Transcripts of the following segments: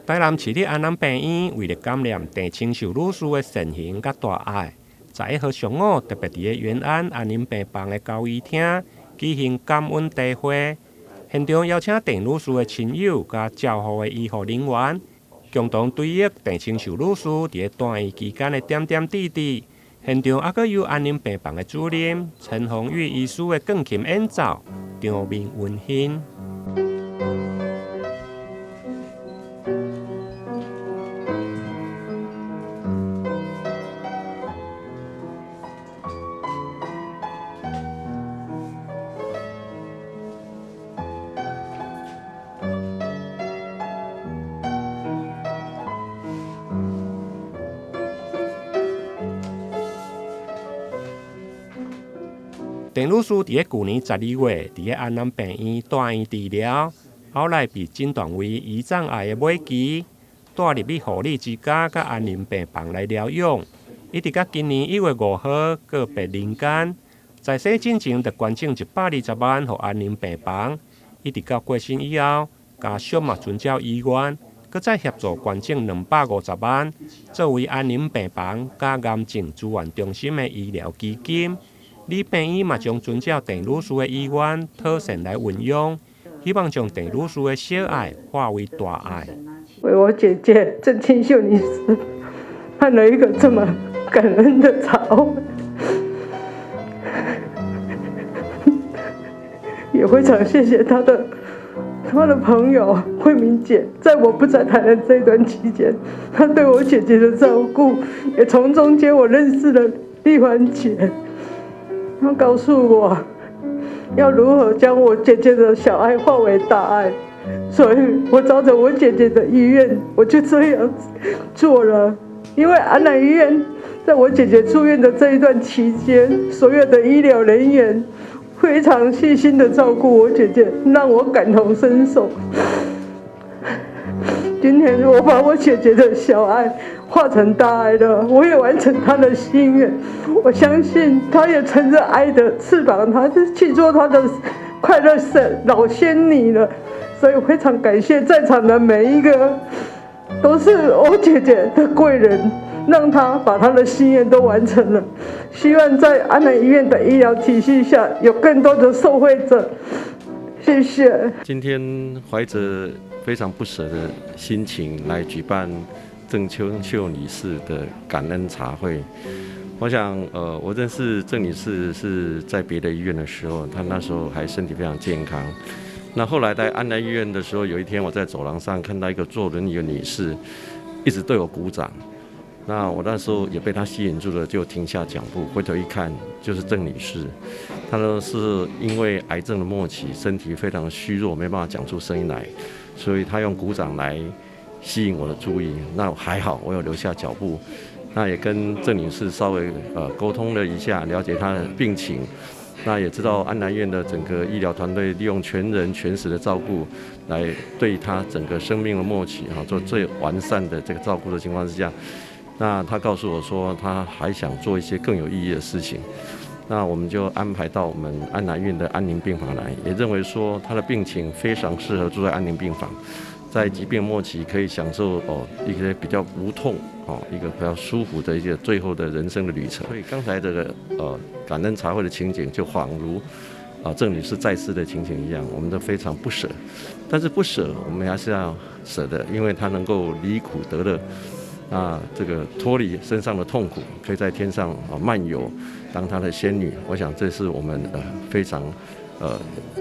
台南市立安南病院为了感念郑清秀女士的善行甲大爱，11号上午特别伫元安安宁病房的交易厅举行感恩茶会，现场邀请郑女士的亲友甲照护的医护人员，共同追忆郑清秀女士伫住院期间的点点滴滴。现场还佫有安宁病房的主任陈宏宇医师的钢琴演奏，场面温馨。郑女士伫去年12月伫安南病院住院治疗，后来被诊断为胰脏癌的末期，住入去护理之家甲安宁病房来疗养，一直到今年1月5号告别人间。在生进前就捐赠120万予安宁病房，一直到过身以后，家属嘛遵照意愿，搁再协助捐赠250万，作为安宁病房甲癌症资源中心的医疗基金。李病院嘛将遵照郑女士的意愿，妥善来运用，希望将郑女士的小爱化为大爱。为我姐姐郑清秀女士办了一个这么感恩的茶会，也非常谢谢她的朋友慧明姐，在我不在台南这一段期间，她对我姐姐的照顾，也从中间我认识了丽环姐。他告诉我要如何将我姐姐的小爱化为大爱，所以我照着我姐姐的意愿，我就这样做了。因为安南医院在我姐姐住院的这一段期间，所有的医疗人员非常细心的照顾我姐姐，让我感同身受。今天我把我姐姐的小爱化成大爱了，我也完成她的心愿。我相信她也乘着爱的翅膀，她就去做她的快乐老仙女了。所以非常感谢在场的每一个，都是我姐姐的贵人，让她把她的心愿都完成了。希望在安南医院的医疗体系下，有更多的受惠者。谢谢。今天怀着非常不舍的心情来举办郑清秀女士的感恩茶会。我想，我认识郑女士是在别的医院的时候，她那时候还身体非常健康。那后来在安南医院的时候，有一天我在走廊上看到一个坐轮椅的女士，一直对我鼓掌。那我那时候也被她吸引住了，就停下脚步，回头一看，就是郑女士。她呢是因为癌症的末期，身体非常虚弱，没办法讲出声音来，所以她用鼓掌来吸引我的注意。那还好，我有留下脚步。那也跟郑女士稍微沟通了一下，了解她的病情。那也知道安南院的整个医疗团队利用全人全时的照顾，来对她整个生命的末期做最完善的这个照顾的情况之下。那他告诉我说，他还想做一些更有意义的事情。那我们就安排到我们安南院的安宁病房来，也认为说他的病情非常适合住在安宁病房，在疾病末期可以享受一些比较无痛一个比较舒服的一个最后的人生的旅程。所以刚才这个感恩茶会的情景，就恍如郑女士在世的情景一样，我们都非常不舍。但是不舍，我们还是要舍的，因为他能够离苦得乐。这个脱离身上的痛苦，可以在天上漫游，当她的仙女。我想这是我们非常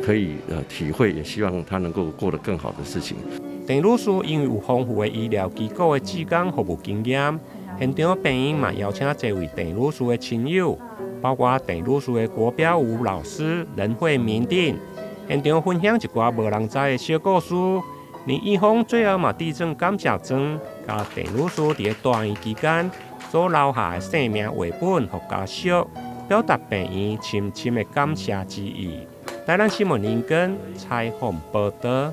可以体会，也希望她能够过得更好的事情。郑女士因为有丰富的医疗机构的志工服务经验，现场病院嘛邀请这位郑女士的亲友，包括郑女士的国标舞老师任慧明等，现场分享一寡无人知的小故事。连医方最后嘛递赠感谢状，甲郑女士伫住院期间所留下的生命绘本给家属，表达病院深深的感谢之意。台南新闻林根采访报道。